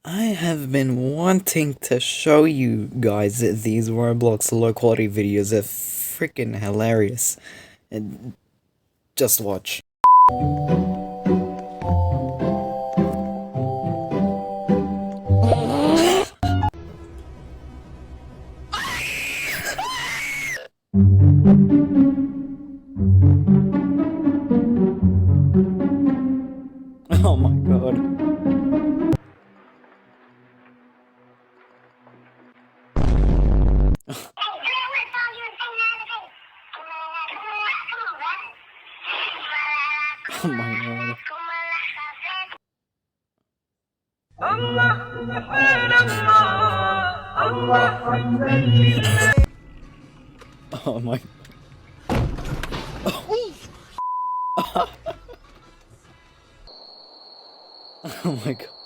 I have been wanting to show you guys these Roblox low quality videos. They're freaking hilarious. And just watch. Oh my god. Oh my god. Oh my. Oh, oh my god.